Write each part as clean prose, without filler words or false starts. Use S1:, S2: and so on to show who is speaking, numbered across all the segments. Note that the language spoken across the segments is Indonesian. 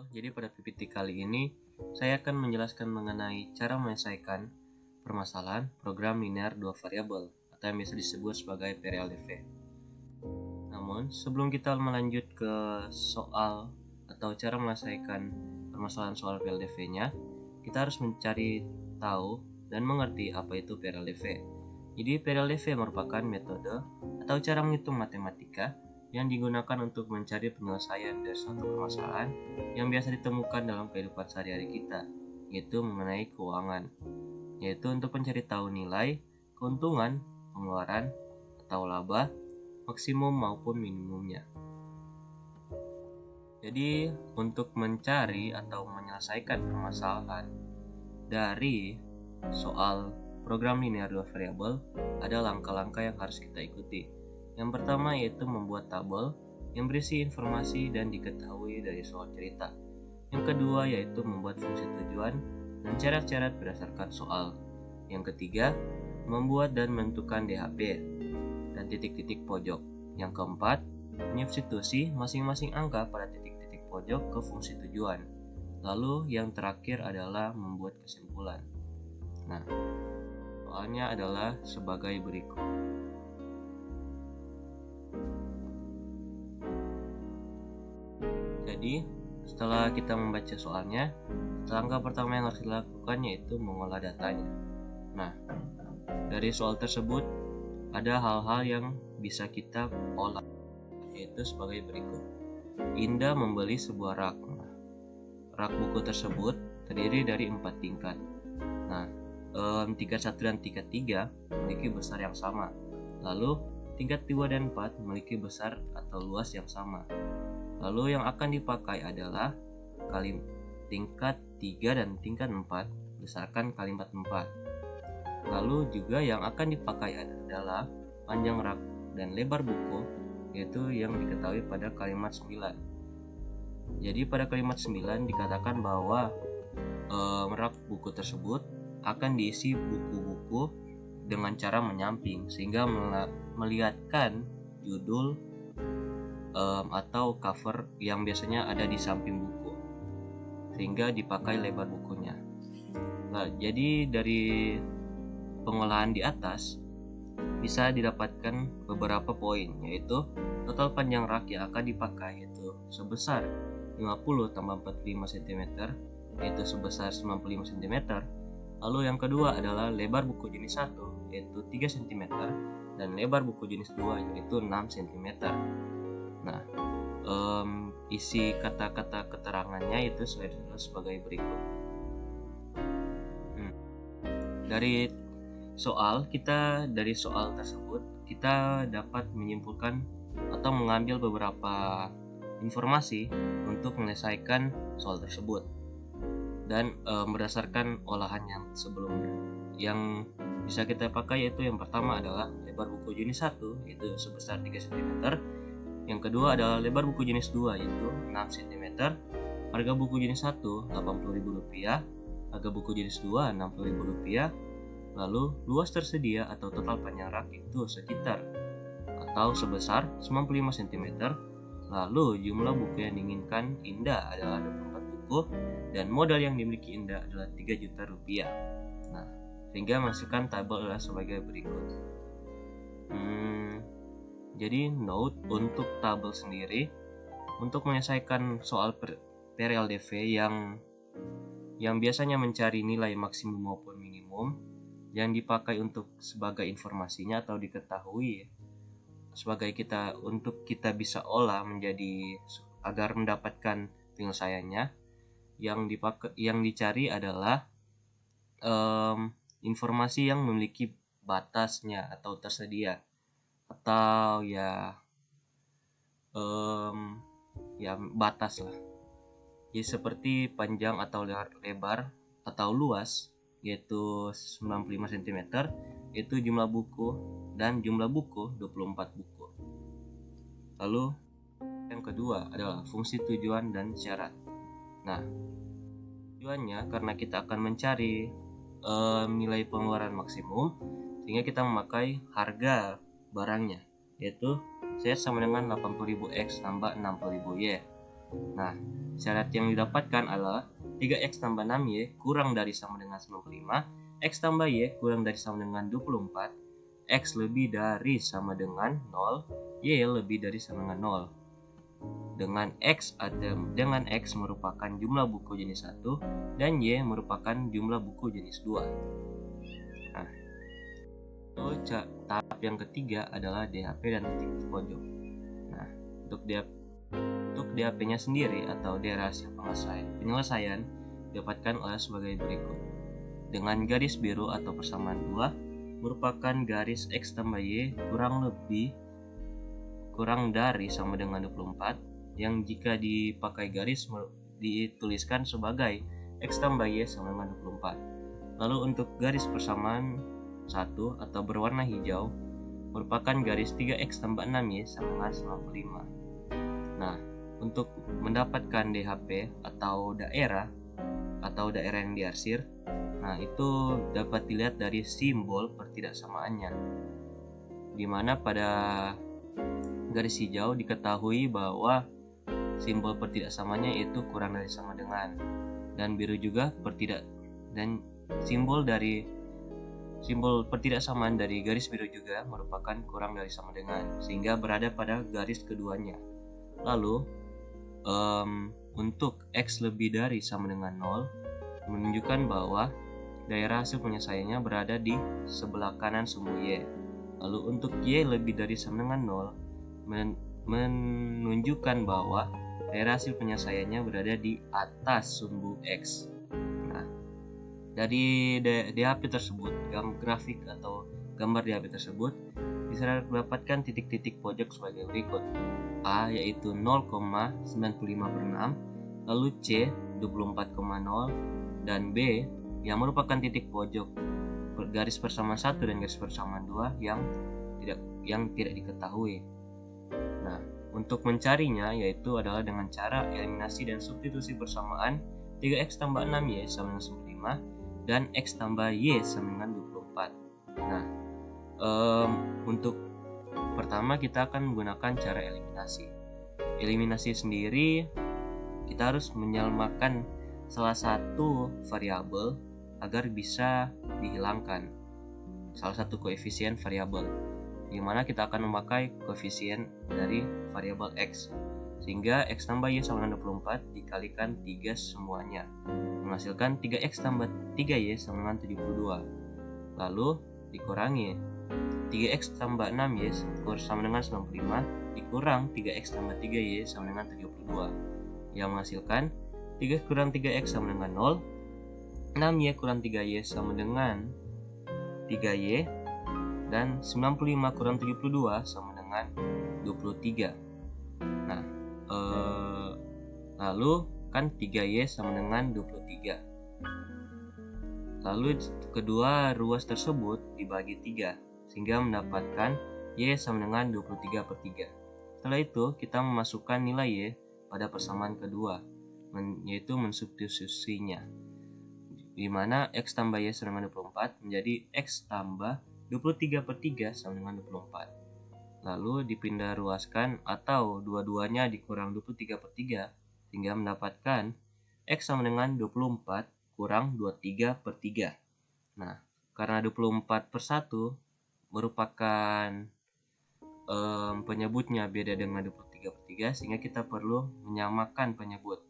S1: Halo, jadi pada PPT kali ini saya akan menjelaskan mengenai cara menyelesaikan permasalahan program linear dua variabel atau yang biasa disebut sebagai PRLDV. Namun, sebelum kita melanjut ke soal atau cara menyelesaikan permasalahan soal PRLDV-nya, kita harus mencari tahu dan mengerti apa itu PRLDV. Jadi PRLDV merupakan metode atau cara menghitung matematika yang digunakan untuk mencari penyelesaian dari suatu permasalahan yang biasa ditemukan dalam kehidupan sehari-hari kita, yaitu mengenai keuangan, yaitu untuk mencari tahu nilai, keuntungan, pengeluaran, atau laba, maksimum maupun minimumnya. Jadi, untuk mencari atau menyelesaikan permasalahan dari soal program linear dua variabel, ada langkah-langkah yang harus kita ikuti. Yang pertama yaitu membuat tabel yang berisi informasi dan diketahui dari soal cerita. Yang kedua yaitu membuat fungsi tujuan dan syarat-syarat berdasarkan soal. Yang ketiga, membuat dan menentukan DHP dan titik-titik pojok. Yang keempat, menyubstitusi masing-masing angka pada titik-titik pojok ke fungsi tujuan. Lalu yang terakhir adalah membuat kesimpulan. Nah, soalnya adalah sebagai berikut. Jadi, setelah kita membaca soalnya, langkah pertama yang harus dilakukan yaitu mengolah datanya. Nah, dari soal tersebut ada hal-hal yang bisa kita olah, yaitu sebagai berikut. Indah membeli sebuah rak. Rak buku tersebut terdiri dari 4 tingkat. Nah, tingkat 1 dan tingkat 3 memiliki besar yang sama. Lalu, tingkat 2 dan 4 memiliki besar atau luas yang sama. Lalu yang akan dipakai adalah tingkat 3 dan tingkat 4 berdasarkan kalimat 4. Lalu juga yang akan dipakai adalah panjang rak dan lebar buku, yaitu yang diketahui pada kalimat 9. Jadi pada kalimat 9 dikatakan bahwa rak buku tersebut akan diisi buku-buku dengan cara menyamping, sehingga melihatkan judul atau cover yang biasanya ada di samping buku, sehingga dipakai lebar bukunya. Nah, jadi dari pengolahan di atas bisa didapatkan beberapa poin, yaitu total panjang rak yang akan dipakai yaitu sebesar 50 tambah 45 cm, yaitu sebesar 95 cm. Lalu yang kedua adalah lebar buku jenis 1 yaitu 3 cm dan lebar buku jenis 2 yaitu 6 cm. Nah, isi kata-kata keterangannya itu sebagai berikut. Dari soal tersebut kita dapat menyimpulkan atau mengambil beberapa informasi untuk menyelesaikan soal tersebut dan berdasarkan olahan yang sebelumnya. Yang bisa kita pakai yaitu yang pertama adalah lebar buku jenis 1 yaitu sebesar 3 cm. Yang kedua adalah lebar buku jenis 2 yaitu 6 cm. Harga buku jenis 1 Rp80.000, harga buku jenis 2 Rp60.000. Lalu luas tersedia atau total panjang rak itu sekitar atau sebesar 95 cm. Lalu jumlah buku yang diinginkan Indah adalah 24 buku dan modal yang dimiliki Indah adalah Rp3 juta. Nah, sehingga masukkan tabel adalah sebagai berikut. Jadi note untuk tabel sendiri untuk menyelesaikan soal PRLDV yang biasanya mencari nilai maksimum maupun minimum yang dipakai untuk sebagai informasinya atau diketahui sebagai untuk kita bisa olah menjadi agar mendapatkan penyelesaiannya. Yang dicari adalah informasi yang memiliki batasnya atau tersedia atau ya batas lah. Jadi seperti panjang atau lebar atau luas yaitu 95 cm itu jumlah buku dan jumlah buku 24 buku. Lalu yang kedua adalah fungsi tujuan dan syarat. Nah, tujuannya karena kita akan mencari nilai pengeluaran maksimum sehingga kita memakai harga barangnya yaitu Z sama dengan 80.000 X tambah 60.000 Y. Nah, syarat yang didapatkan adalah 3x tambah 6y kurang dari sama dengan 95, x tambah y kurang dari sama dengan 24, x lebih dari sama dengan 0, y lebih dari sama dengan 0. Dengan x merupakan jumlah buku jenis 1 dan y merupakan jumlah buku jenis 2. Nah, tahap yang ketiga adalah DHP dan titik pojok. Nah, untuk DHP-nya sendiri atau daerah hasil penyelesaian didapatkan oleh sebagai berikut. Dengan garis biru atau persamaan 2 merupakan garis x tambah y kurang dari sama dengan 24, yang jika dipakai garis dituliskan sebagai x tambah y sama dengan 24. Lalu untuk garis persamaan 1 atau berwarna hijau merupakan garis 3x tambah 6y sama dengan 95. Nah, untuk mendapatkan DHP atau daerah yang diarsir, nah itu dapat dilihat dari simbol pertidaksamaannya, di mana pada garis hijau diketahui bahwa simbol pertidaksamaannya itu kurang dari sama dengan, dan biru juga dan simbol pertidaksamaan dari garis biru juga merupakan kurang dari sama dengan, sehingga berada pada garis keduanya. Lalu untuk x lebih dari sama dengan 0 menunjukkan bahwa daerah hasil penyelesaiannya berada di sebelah kanan sumbu y. Lalu untuk y lebih dari sama dengan 0 menunjukkan bahwa daerah hasil penyelesaiannya berada di atas sumbu x. Nah, dari DHP tersebut, grafik atau gambar DHP tersebut bisa dapatkan titik-titik pojok sebagai berikut. A yaitu 0,95/6, lalu C 24,0, dan B yang merupakan titik pojok garis persamaan 1 dan garis persamaan 2 yang tidak diketahui. Nah, untuk mencarinya yaitu adalah dengan cara eliminasi dan substitusi persamaan 3x tambah 6y sama dengan 95 dan x tambah y sama dengan 24. Nah, untuk pertama kita akan menggunakan cara eliminasi. Eliminasi sendiri kita harus menyamakan salah satu variabel agar bisa dihilangkan, salah satu koefisien variabel, di mana kita akan memakai koefisien dari variabel x, sehingga x tambah y sama dengan 24 dikalikan 3 semuanya menghasilkan 3x tambah 3y sama dengan 72. Lalu dikurangi 3x tambah 6y sama dengan 95 dikurang 3x tambah 3y sama dengan 72, yang menghasilkan 3 kurang 3x sama dengan 0, 6y kurang 3y sama dengan 3y, dan 95 kurang 72 sama dengan 23. Nah, lalu kan 3y sama dengan 23. Lalu kedua ruas tersebut dibagi 3 sehingga mendapatkan y sama dengan 23/3. Setelah itu kita memasukkan nilai y pada persamaan kedua, yaitu mensubstitusinya, di mana x tambah y sama dengan 24 menjadi x tambah 23/3 sama dengan 24. Lalu dipindah ruaskan atau dua-duanya dikurang 23/3 sehingga mendapatkan x sama dengan 24 kurang 23/3. Nah, karena 24/1 merupakan penyebutnya beda dengan 23/3 sehingga kita perlu menyamakan penyebut,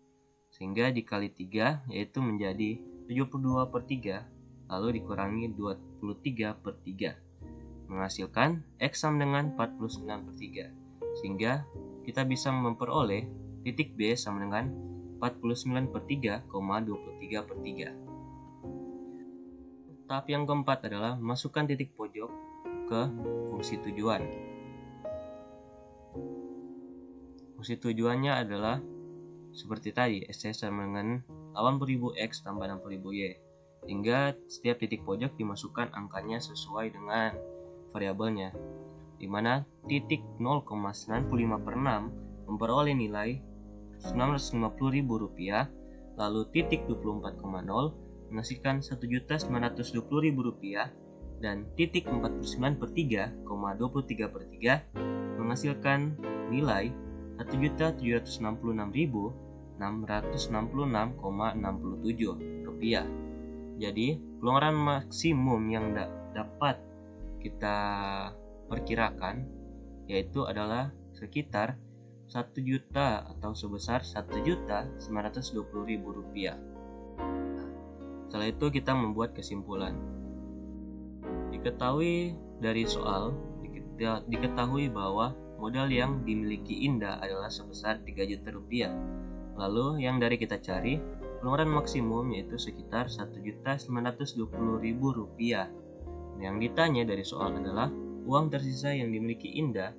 S1: sehingga dikali 3 yaitu menjadi 72/3, lalu dikurangi 23/3 menghasilkan x sama dengan 49/3, sehingga kita bisa memperoleh titik B sama dengan 49/3,23/3. Tahap yang keempat adalah masukkan titik pojok ke fungsi tujuan. Fungsi tujuannya adalah seperti tadi, S sama dengan 80.000 X tambah 60.000 Y, hingga setiap titik pojok dimasukkan angkanya sesuai dengan variabelnya, di mana titik 0,95/6 memperoleh nilai Rp950.000, lalu titik 24,0 menghasilkan Rp1.920.000, dan titik 49/3,23/3 menghasilkan nilai Rp1.766.000 Rp666,67. Jadi pengeluaran maksimum yang dapat kita perkirakan yaitu adalah sekitar 1 juta atau sebesar Rp1.920.000. Setelah itu kita membuat kesimpulan. Diketahui bahwa modal yang dimiliki Indah adalah sebesar Rp3 juta. Lalu yang dari kita cari pengeluaran maksimum yaitu sekitar Rp1.920.000. Yang ditanya dari soal adalah uang tersisa yang dimiliki Indah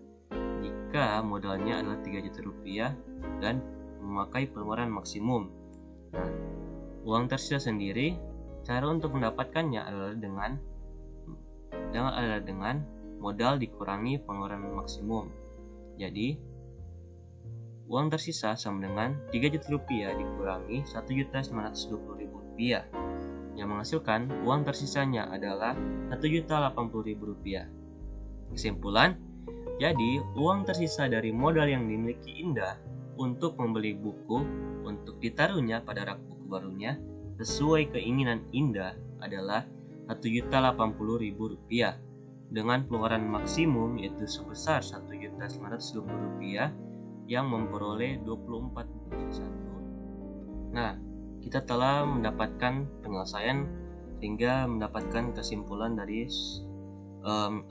S1: jika modalnya adalah Rp3 juta dan memakai pengeluaran maksimum. Nah, uang tersisa sendiri, cara untuk mendapatkannya adalah dengan modal dikurangi pengeluaran maksimum. Jadi, uang tersisa sama dengan Rp3 juta dikurangi Rp1.920.000 yang menghasilkan uang tersisanya adalah Rp1.080.000. Kesimpulan, jadi uang tersisa dari modal yang dimiliki Indah untuk membeli buku untuk ditaruhnya pada rak buku barunya sesuai keinginan Indah adalah Rp1.080.000 dengan pengeluaran maksimum yaitu sebesar Rp1.920.000 yang memperoleh 24 menjadi 1. Nah, kita telah mendapatkan penyelesaian sehingga mendapatkan kesimpulan dari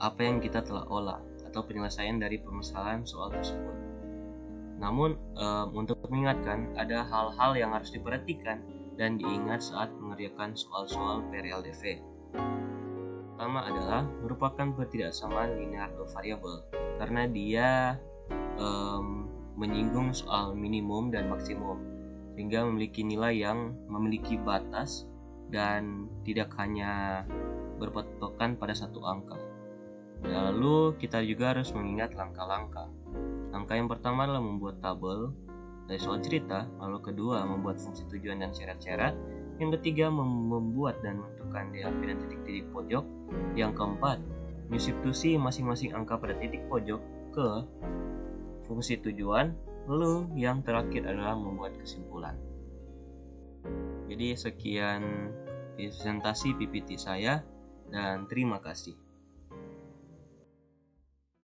S1: apa yang kita telah olah atau penyelesaian dari permasalahan soal tersebut. Namun untuk mengingatkan ada hal-hal yang harus diperhatikan dan diingat saat mengerjakan soal-soal PRLDV. Pertama adalah merupakan ketidaksamaan linear atau variabel karena dia menyinggung soal minimum dan maksimum sehingga memiliki nilai yang memiliki batas dan tidak hanya berpatokan pada satu angka. Lalu kita juga harus mengingat langkah-langkah. Langkah yang pertama adalah membuat tabel dari soal cerita, lalu kedua membuat fungsi tujuan dan syarat-syarat, yang ketiga membuat dan menentukan DAP dan titik-titik pojok, yang keempat mensubstitusi masing-masing angka pada titik pojok ke fungsi tujuan, lalu yang terakhir adalah membuat kesimpulan. Jadi sekian presentasi PPT saya dan terima kasih.